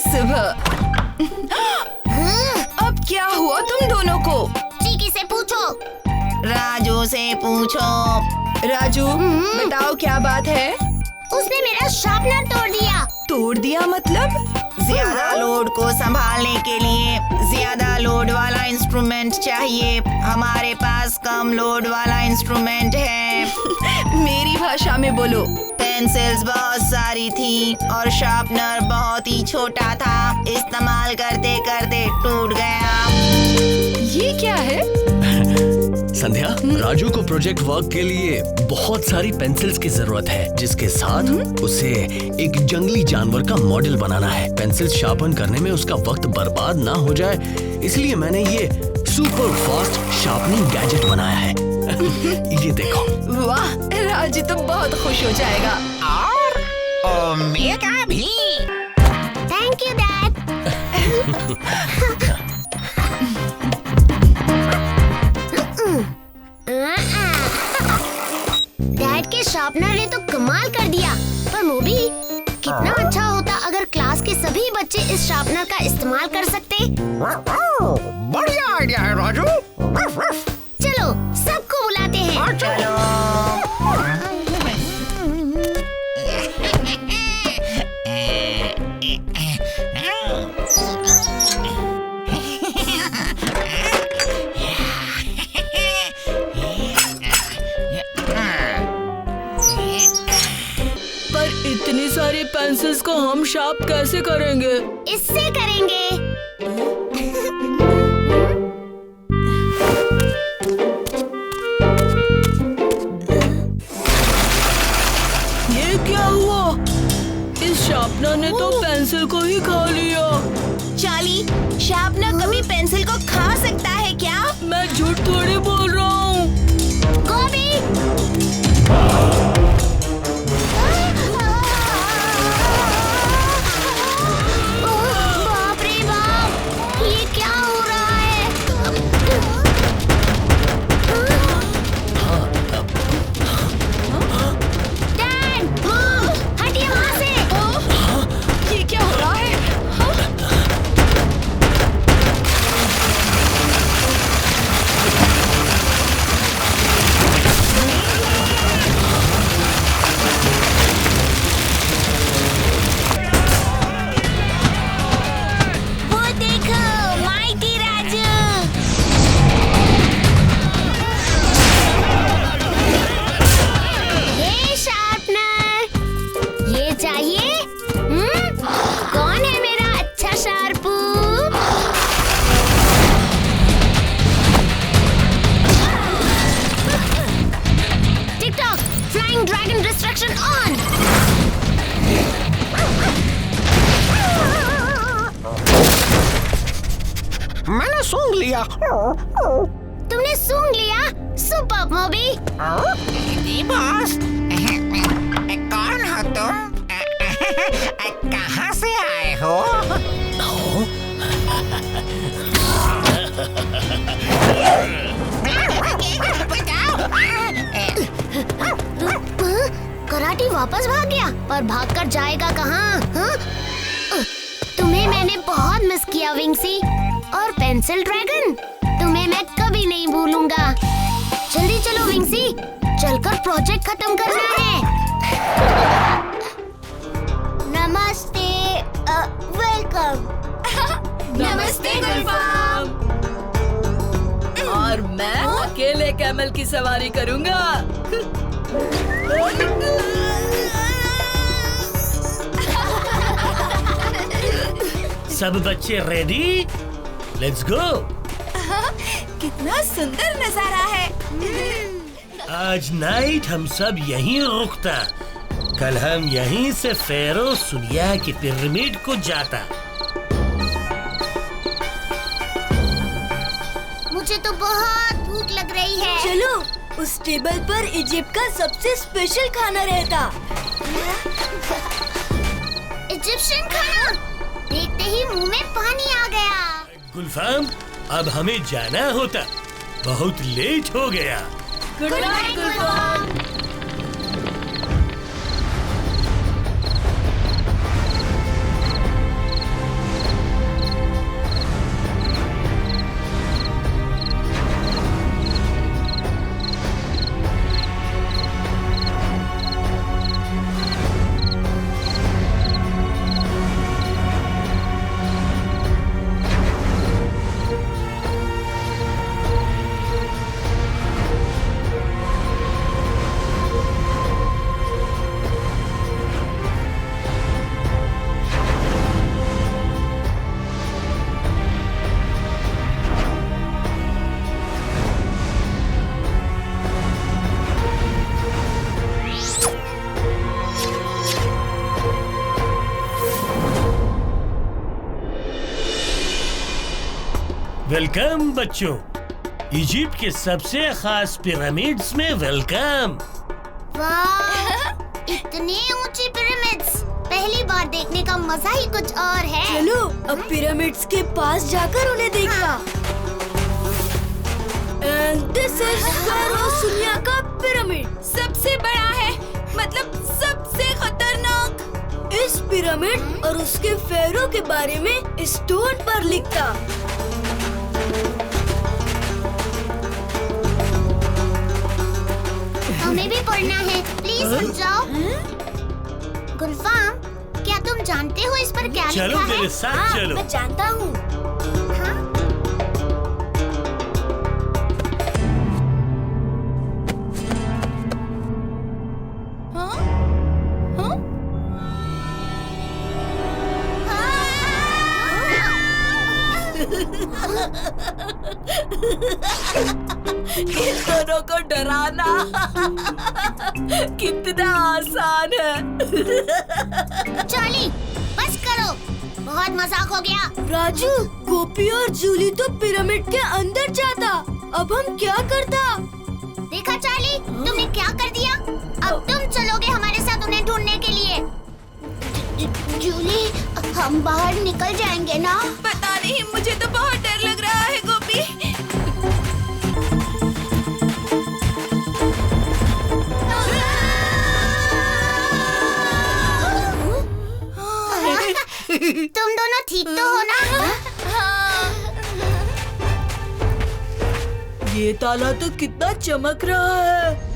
सुबह। अब क्या हुआ तुम दोनों को? चीकी से पूछो। राजू से पूछो। राजू, बताओ क्या बात है? उसने मेरा शार्पनर तोड़ दिया। तोड़ दिया मतलब? ज्यादा लोड को संभालने के लिए ज्यादा लोड वाला इंस्ट्रूमेंट चाहिए। हमारे पास कम लोड वाला इंस्ट्रूमेंट है। मेरी भाषा में बोलो। पेंसिल्स बहुत सारी थी और शार्पनर बहुत ही छोटा था। इस्तेमाल करते करते टूट गया। ये क्या है? संध्या, राजू को प्रोजेक्ट वर्क के लिए बहुत सारी पेंसिल्स की जरूरत है, जिसके साथ उसे एक जंगली जानवर का मॉडल बनाना है। पेंसिल्स शार्पन करने में उसका वक्त बर्बाद ना हो जाए, इसलिए मैंने ये सुपर फास्ट शार्पनिंग गैजेट बनाया है। ये देखो। वाह, राजू तो बहुत खुश हो जाएगा। और ओमेगा भी। Thank you dad. डैड के शार्पनर ने तो कमाल कर दिया। पर मोबी, कितना अच्छा होता अगर क्लास के सभी बच्चे इस शार्पनर का इस्तेमाल कर सकते। बढ़िया आइडिया है राजू। चलो सबको बुलाते हैं। चलो। इतनी सारी पेंसिल्स को हम शार्प कैसे करेंगे? इससे करेंगे। ये क्या हुआ? इस शार्पनर ने तो पेंसिल को ही खा लिया। चार्ली, शार्पनर कभी पेंसिल को खा सकता है क्या? मैं झूठ थोड़ी बोल रहा हूँ। गोभी। बाप रे बाप, ये क्या हो रहा है? डैड, मॉम, हटिए वहाँ से। ये क्या हो रहा है? वो देखो, माइटी राजू। ये शार्पनर, ये चाहिए? कौन है मेरा अच्छा शार्पू? TikTok, flying dragon destruction on. मैंने सूंघ लिया। तुमने सूंघ लिया? सुपर मोबी। जी बॉस। कौन हो तुम? कहाँ से आए हो? कराटी वापस भाग गया, पर भागकर जाएगा कहाँ? तुम्हें मैंने बहुत मिस किया विंग्सी। और पेंसिल ड्रैगन, तुम्हें मैं कभी नहीं भूलूंगा। जल्दी चलो विंग्सी, चलकर प्रोजेक्ट खत्म करना है। नमस्ते, वेलकम। नमस्ते गुलफाम। और मैं अकेले कैमल की सवारी करूंगा। सब बच्चे रेडी? Let's go. कितना सुंदर नजारा है। आज नाइट हम सब यहीं रुकता। कल हम यहीं से फेरो सुनिया की पिरामिड को जाता। मुझे तो बहुत भूख लग रही है। चलो, उस टेबल पर इजिप्ट का सबसे स्पेशल खाना रहता। इजिप्शियन खाना देखते ही मुंह में पानी आ गया। गुलफाम, अब हमें जाना होता, बहुत लेट हो गया। गुड नाइट गुलफाम। वेलकम बच्चों, इजिप्ट के सबसे खास पिरामिड्स में वेलकम। वाह, इतने ऊंची पिरामिड्स पहली बार देखने का मजा ही कुछ और है। चलो अब पिरामिड्स के पास जाकर उन्हें देखा। And this is फेरो सुनिया का पिरामिड, सबसे बड़ा है, मतलब सबसे खतरनाक। इस पिरामिड और उसके फेरो के बारे में स्टोन पर लिखता। हमें भी पढ़ना है, प्लीज समझाओ। गुलफाम, क्या तुम जानते हो इस पर क्या चलो लिखा है? मेरे साथ चलो। मैं जानता हूँ। इन दोनों को डराना कितना आसान है। चार्ली, बस करो, बहुत मजाक हो गया। राजू, गोपी और जूली तो पिरामिड के अंदर जाता, अब हम क्या करता? देखा चार्ली, तुमने क्या कर दिया? अब तुम चलोगे हमारे साथ उन्हें ढूंढने के लिए। जूली, हम बाहर निकल जाएंगे ना? पता नहीं, मुझे तो बहुत डर लग रहा है गोपी। तुम दोनों ठीक तो हो ना? ये ताला तो कितना चमक रहा है।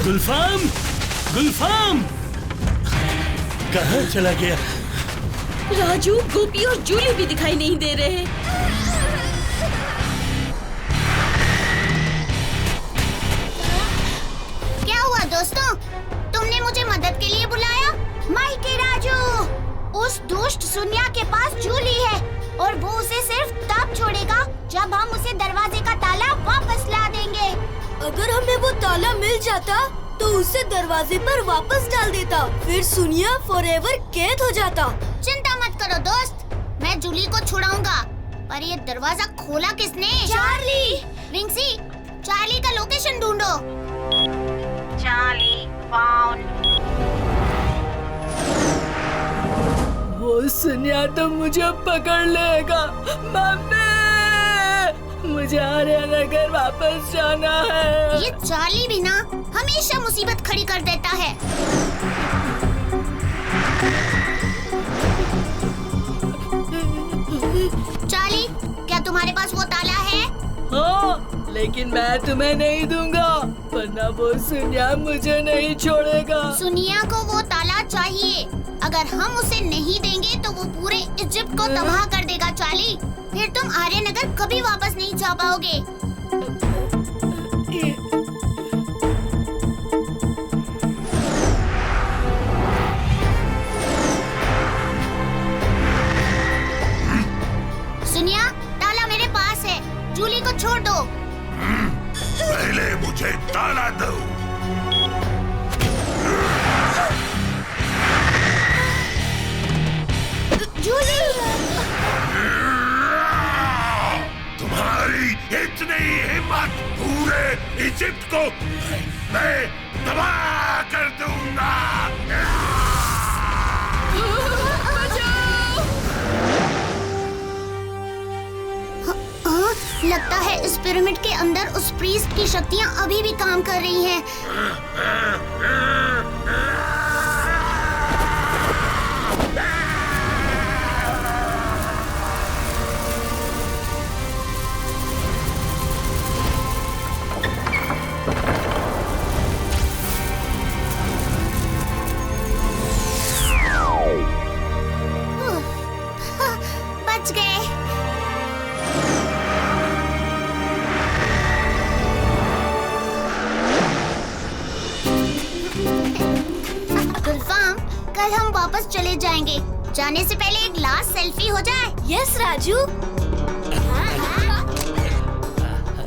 गुलफाम, गुलफाम कहाँ चला गया? राजू, गोपी और जूली भी दिखाई नहीं दे रहे। क्या हुआ दोस्तों? तुमने मुझे मदद के लिए बुलाया? माइटी राजू, उस दुष्ट सुनिया के पास जूली है और वो उसे सिर्फ तब छोड़ेगा जब हम उसे दरवाजे का ताला वापस ला देंगे। अगर हमें वो ताला मिल जाता तो उसे दरवाजे पर वापस डाल देता, फिर सुनिया फॉरएवर कैद हो जाता। चिंता मत करो दोस्त, मैं जूली को छुड़ाऊंगा। पर ये दरवाजा खोला किसने? चार्ली। विंग्सी, चार्ली का लोकेशन ढूंढो। Charlie found. वो सुनिया तो मुझे पकड़ लेगा। मम्मी, मुझे आर्यनगर वापस जाना है। ये चार्ली भी ना हमेशा मुसीबत खड़ी कर देता है। चार्ली, क्या तुम्हारे पास वो ताला है? हाँ, लेकिन मैं तुम्हें नहीं दूंगा, वरना वो सुनिया मुझे नहीं छोड़ेगा। सुनिया को वो ताला चाहिए। अगर हम उसे नहीं देंगे तो वो पूरे इजिप्ट को तबाह कर देगा चार्ली। फिर तुम आर्यनगर कभी वापस नहीं जा पाओगे। सुनिया, ताला मेरे पास है, जूली को छोड़ दो। पहले मुझे ताला दो। जूली! तुम्हारी इतनी हिम्मत, पूरे इजिप्ट को मैं तबाह कर दूंगा। लगता है इस पिरामिड के अंदर उस प्रीस्ट की शक्तियाँ अभी भी काम कर रही हैं। बच गए। गुलफाम, कल हम वापस चले जाएंगे। जाने से पहले एक लास्ट सेल्फी हो जाए। यस राजू।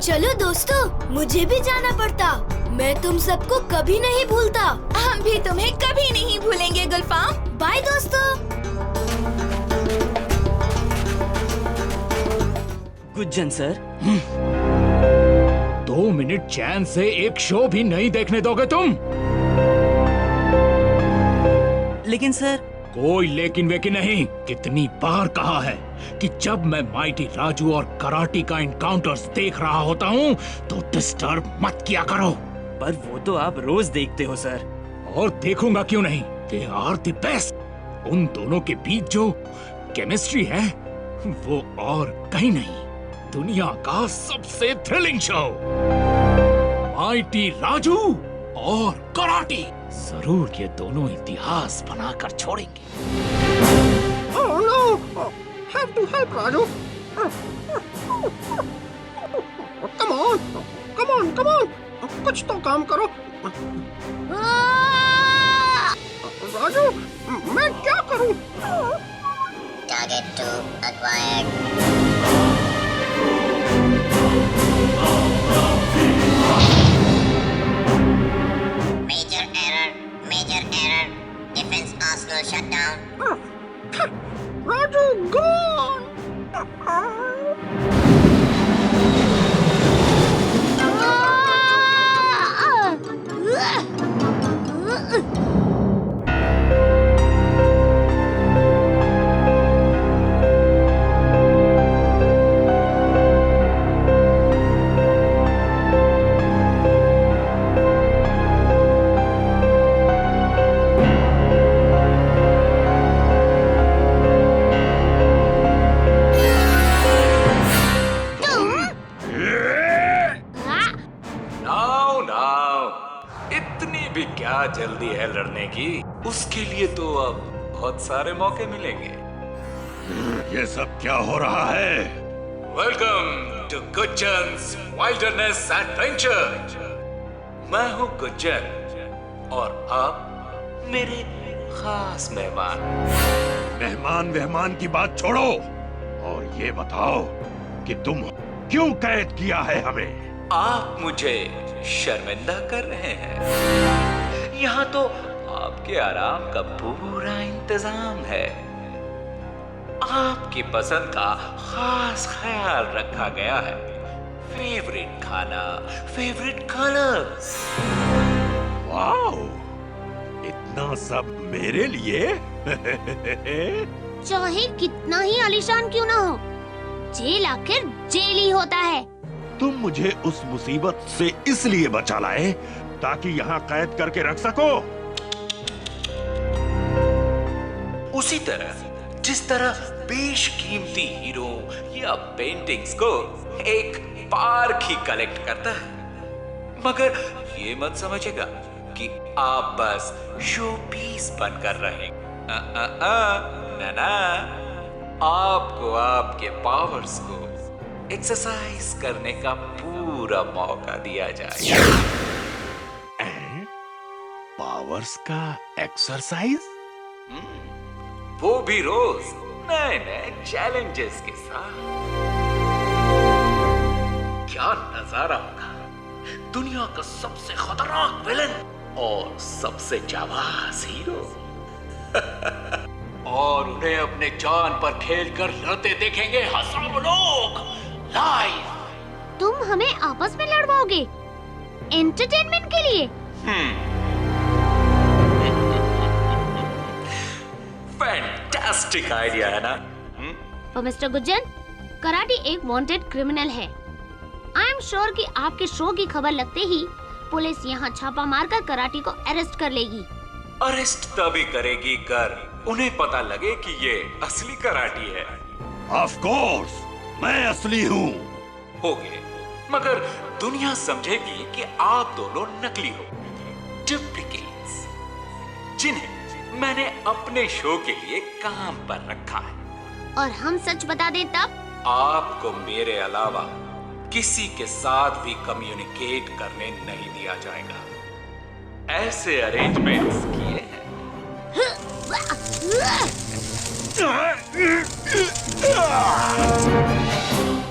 चलो दोस्तों, मुझे भी जाना पड़ता। मैं तुम सबको कभी नहीं भूलता। हम भी तुम्हें कभी नहीं भूलेंगे गुलफाम। बाय दोस्तों। गुज्जन सर, 2 मिनट चैन से एक शो भी नहीं देखने दोगे तुम? लेकिन सर। कोई लेकिन वेकिन नहीं। कितनी बार कहा है कि जब मैं माइटी राजू और कराटी का इनकाउंटर्स देख रहा होता हूँ तो डिस्टर्ब मत किया करो। पर वो तो आप रोज देखते हो सर। और देखूंगा क्यों नहीं? They are the best. उन दोनों के बीच जो केमिस्ट्री है वो और कहीं नहीं। दुनिया का सबसे थ्रिलिंग शो माइटी राजू और कराटी। जरूर ये दोनों इतिहास बनाकर छोड़ेंगे। Oh no! Have to help Raju. Come on, come on, come on. कुछ तो काम करो। राजू, मैं क्या करूं? Target 2 acquired. Major error. Defense arsenal shut down. Raju, gone. इतनी भी क्या जल्दी है लड़ने की? उसके लिए तो अब बहुत सारे मौके मिलेंगे। ये सब क्या हो रहा है? Welcome to Gujjan's wilderness adventure. मैं हूँ गुज्जन और आप मेरे खास मेहमान। मेहमान की बात छोड़ो और ये बताओ कि तुम क्यों कैद किया है हमें? आप मुझे शर्मिंदा कर रहे हैं। यहाँ तो आपके आराम का पूरा इंतजाम है। आपकी पसंद का खास ख्याल रखा गया है। फेवरेट खाना, फेवरेट कलर्स। वाओ, इतना सब मेरे लिए? चाहे कितना ही आलीशान क्यों ना हो, जेल आखिर जेल ही होता है। तुम मुझे उस मुसीबत से इसलिए बचा लाए ताकि यहाँ कैद करके रख सको। उसी तरह जिस तरह बेशकीमती हीरो या पेंटिंग्स को एक पार्क ही कलेक्ट करता है। मगर ये मत समझेगा कि आप बस शो पीस बनकर रहे। ना, आपको आपके पावर्स को एक्सरसाइज करने का पूरा मौका दिया जाए। पावर्स का एक्सरसाइज? वो भी रोज नए नए चैलेंजेस के साथ। क्या नजारा होगा! दुनिया का सबसे खतरनाक विलन और सबसे जाबाज हीरो और उन्हें अपने जान पर खेलकर लड़ते देखेंगे हजारों लोग लाइव। तुम हमें आपस में लड़वाओगे एंटरटेनमेंट के लिए? फैंटास्टिक आइडिया है ना? तो मिस्टर गुज्जन, कराटी एक वांटेड क्रिमिनल है। आई एम श्योर कि आपके शो की खबर लगते ही पुलिस यहाँ छापा मारकर कराटी को अरेस्ट कर लेगी। अरेस्ट तभी करेगी कर उन्हें पता लगे कि ये असली कराटी है। ऑफ कोर्स, मैं असली हूँ। हो गए, मगर दुनिया समझेगी कि आप दोनों नकली हो, डुप्लीकेट्स, जिन्हें मैंने अपने शो के लिए काम पर रखा है। और हम सच बता दें तब? आपको मेरे अलावा किसी के साथ भी कम्युनिकेट करने नहीं दिया जाएगा। ऐसे अरेंजमेंट्स किए हैं।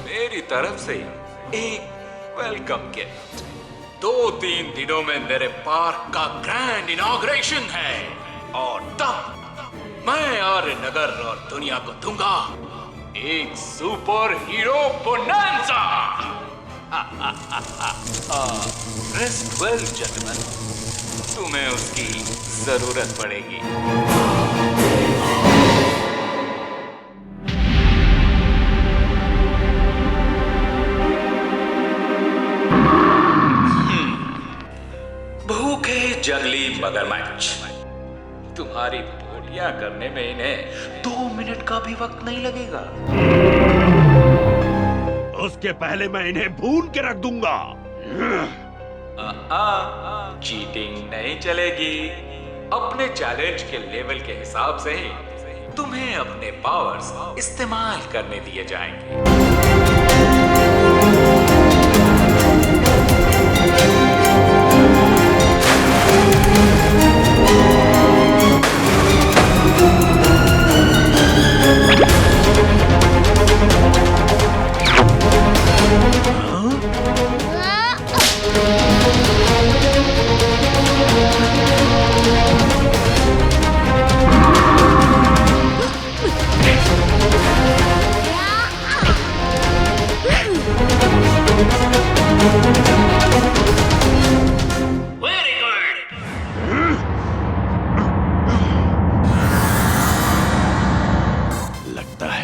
मेरी तरफ से एक वेलकम गिफ्ट। 2-3 दिनों में मेरे पार्क का ग्रैंड इनॉग्रेशन है और तब मैं आर्यनगर और दुनिया को दूंगा एक super hero bonanza. Rest well gentleman, तुम्हें उसकी जरूरत पड़ेगी। भूखे जंगली मगरमच्छ, तुम्हारी बोटियां करने में इन्हें 2 मिनट का भी वक्त नहीं लगेगा। उसके पहले मैं इन्हें भून के रख दूंगा। चीटिंग नहीं चलेगी। अपने चैलेंज के लेवल के हिसाब से ही तुम्हें अपने पावर्स इस्तेमाल करने दिए जाएंगे।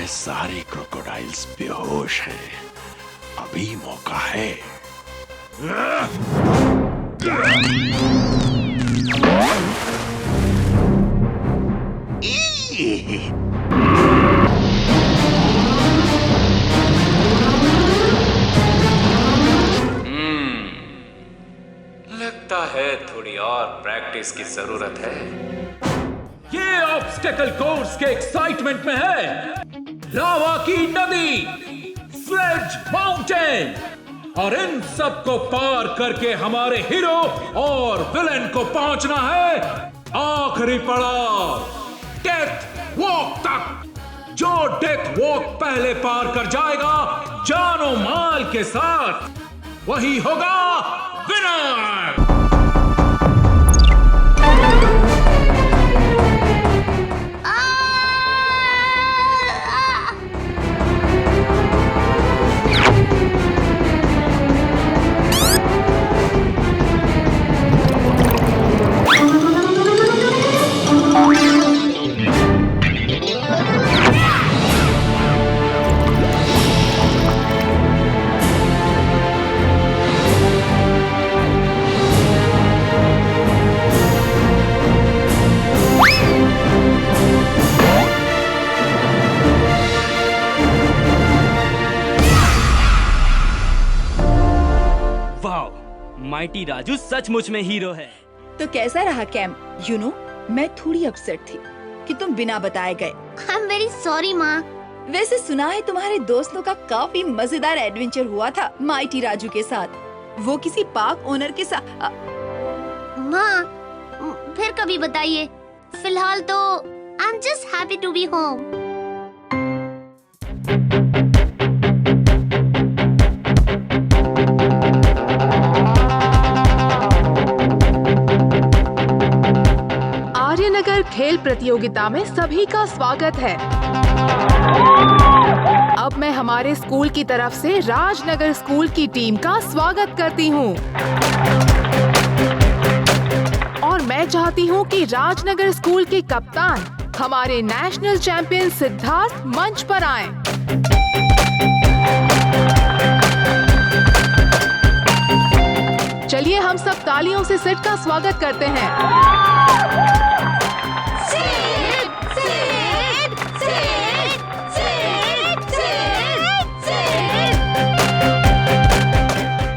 सारे क्रोकोडाइल्स बेहोश हैं। अभी मौका है। लगता है थोड़ी और प्रैक्टिस की जरूरत है। ये ऑब्स्टेकल कोर्स के एक्साइटमेंट में है लावा की नदी, स्लेज माउंटेन, और इन सब को पार करके हमारे हीरो और विलेन को पहुंचना है आखिरी पड़ाव, डेथ वॉक तक। जो डेथ वॉक पहले पार कर जाएगा जानो माल के साथ, वही होगा विनर। माइटी राजू सचमुच में हीरो है। तो कैसा रहा कैंप? यू नो, मैं थोड़ी अपसेट थी कि तुम बिना बताए गए। I'm very sorry माँ। वैसे सुना है तुम्हारे दोस्तों का काफी मजेदार एडवेंचर हुआ था माइटी राजू के साथ। वो किसी पार्क ओनर के साथ। माँ, फिर कभी बताइए। फिलहाल तो I'm just happy to be home। Arya Nagar खेल प्रतियोगिता में सभी का स्वागत है। अब मैं हमारे स्कूल की तरफ से राजनगर स्कूल की टीम का स्वागत करती हूँ और मैं चाहती हूँ कि राजनगर स्कूल के कप्तान हमारे नेशनल चैंपियन सिद्धार्थ मंच पर आएं। चलिए हम सब तालियों से सिड का स्वागत करते हैं।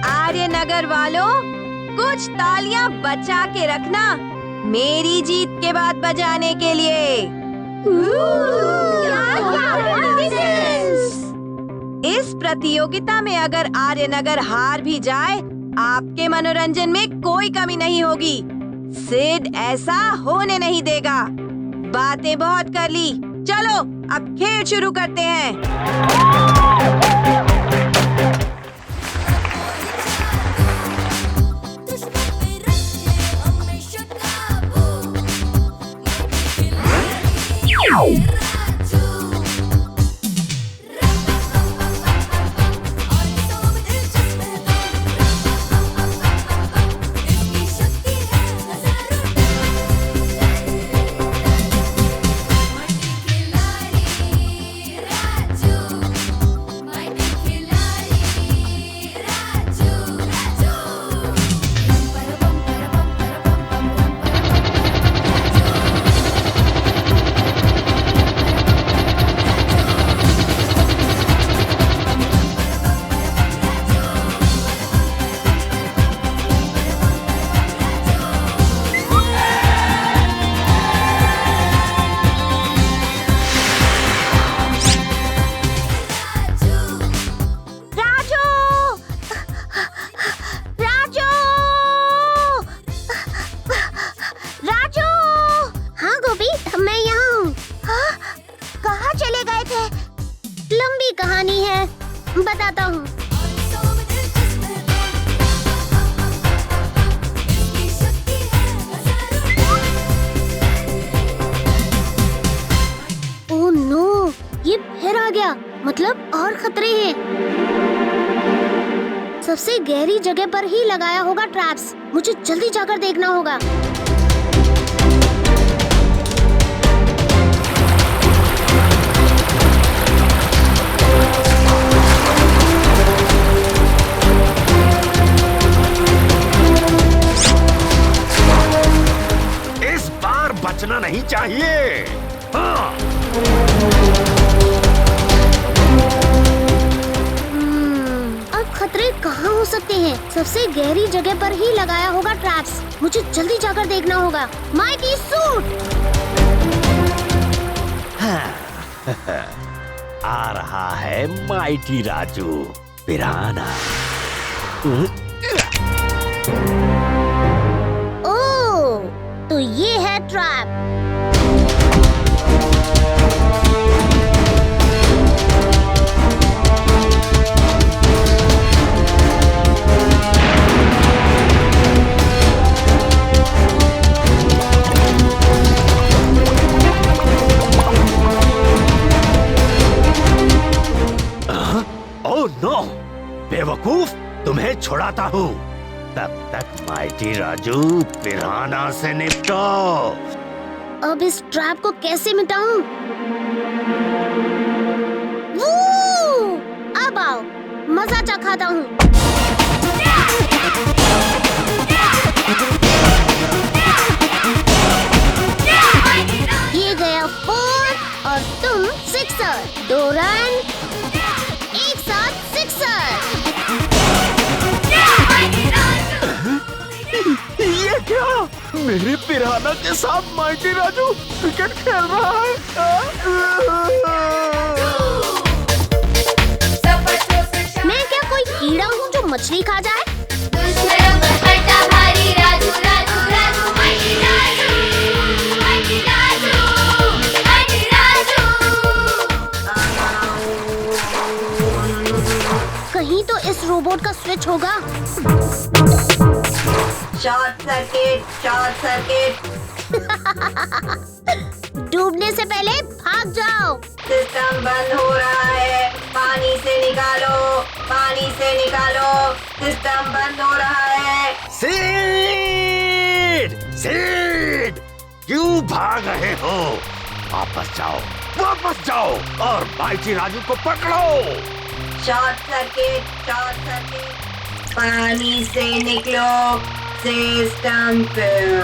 आर्यनगर वालों, कुछ तालियां बचा के रखना मेरी जीत के बाद बजाने के लिए। प्रतियोगिता में अगर आर्यनगर हार भी जाए, आपके मनोरंजन में कोई कमी नहीं होगी। सिड ऐसा होने नहीं देगा। बातें बहुत कर ली, चलो अब खेल शुरू करते हैं। बताता हूँ। ओह नो, ये फिर आ गया। मतलब और खतरे हैं। सबसे गहरी जगह पर ही लगाया होगा ट्रैप्स। मुझे जल्दी जाकर देखना होगा। इस बार बचना नहीं चाहिए। हाँ। अब खतरे कहाँ हो सकते हैं? सबसे गहरी जगह पर ही लगाया होगा ट्रैप्स। मुझे जल्दी जाकर देखना होगा। Mighty suit. आ रहा है माइटी राजू पिराना। ओह, तो ये है ट्रैप। ओह नो, बेवकूफ, तुम्हें छुड़ाता हूँ। तब तक माइटी राजू पिराना से निपटो। अब इस ट्रैप को कैसे मिटाऊं? अब आओ, मजा चखाता हूँ। ये गया 4 और तुम 6। 2 रन, एक साथ 6। ये क्या? मेरे पिराना के साथ माइटी राजू क्रिकेट खेल रहा है। मैं क्या कोई कीड़ा हूँ जो मछली खा जाए? कहीं तो इस रोबोट का स्विच होगा। Short circuit, short circuit. डूबने से पहले भाग जाओ। सिस्टम बंद हो रहा है। पानी से निकालो, पानी से निकालो। सिस्टम बंद हो रहा है। सीड! सीड! क्यों भाग रहे हो? वापस जाओ, वापस जाओ और माइटी राजू को पकड़ो। Short circuit, short circuit. पानी से निकलो। System fail.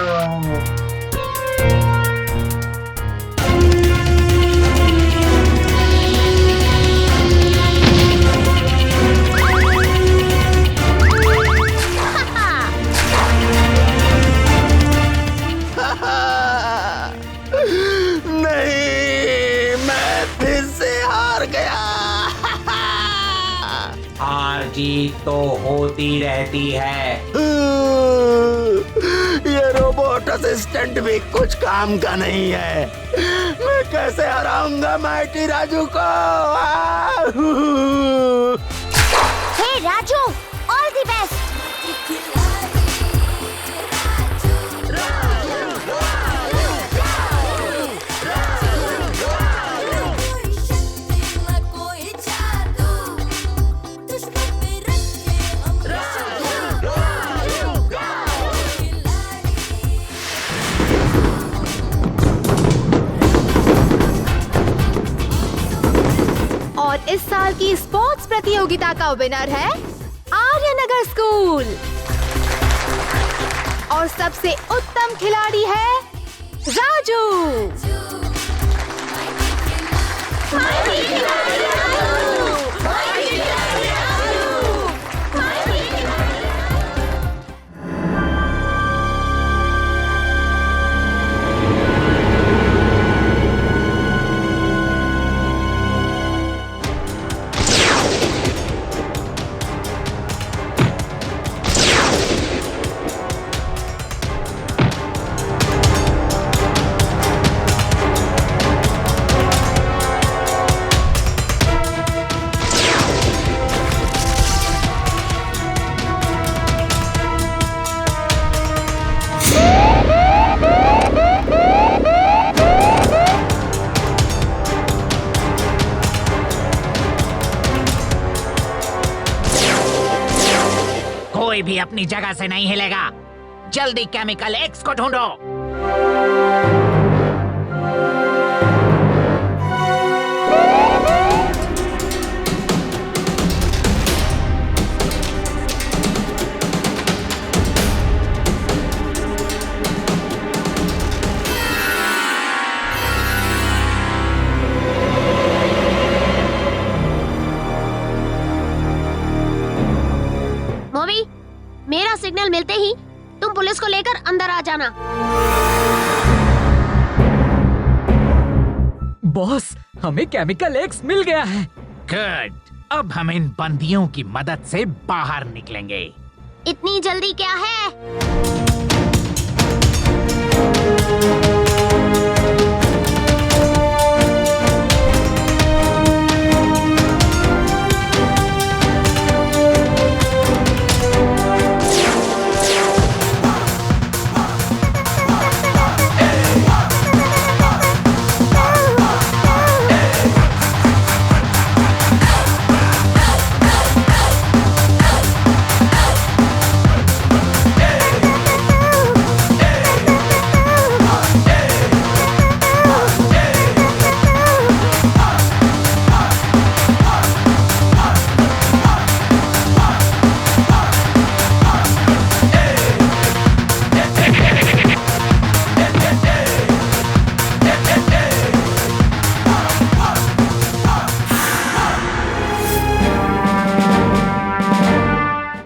नहीं, मैं फिर से हार गया। जीत तो होती रहती है। ये रोबोट असिस्टेंट भी कुछ काम का नहीं है। मैं कैसे हराऊंगा माइटी राजू को? हे राजू, ऑल द बेस्ट। और इस साल की स्पोर्ट्स प्रतियोगिता का विनर है आर्यनगर स्कूल और सबसे उत्तम खिलाड़ी है राजू। कोई भी अपनी जगह से नहीं हिलेगा। जल्दी केमिकल एक्स को ढूंढो। मोबी, मेरा सिग्नल मिलते ही तुम पुलिस को लेकर अंदर आ जाना। बॉस, हमें केमिकल एक्स मिल गया है। गुड, अब हम इन बंदियों की मदद से बाहर निकलेंगे। इतनी जल्दी क्या है?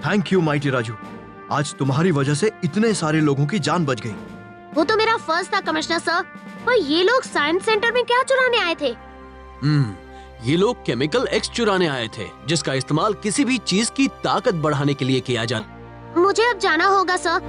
थैंक यू माइटी राजू, आज तुम्हारी वजह से इतने सारे लोगों की जान बच गई। वो तो मेरा फर्स्ट था कमिश्नर सर, पर ये लोग साइंस सेंटर में क्या चुराने आए थे? ये लोग केमिकल एक्स चुराने आए थे, जिसका इस्तेमाल किसी भी चीज की ताकत बढ़ाने के लिए किया जाता। मुझे अब जाना होगा सर।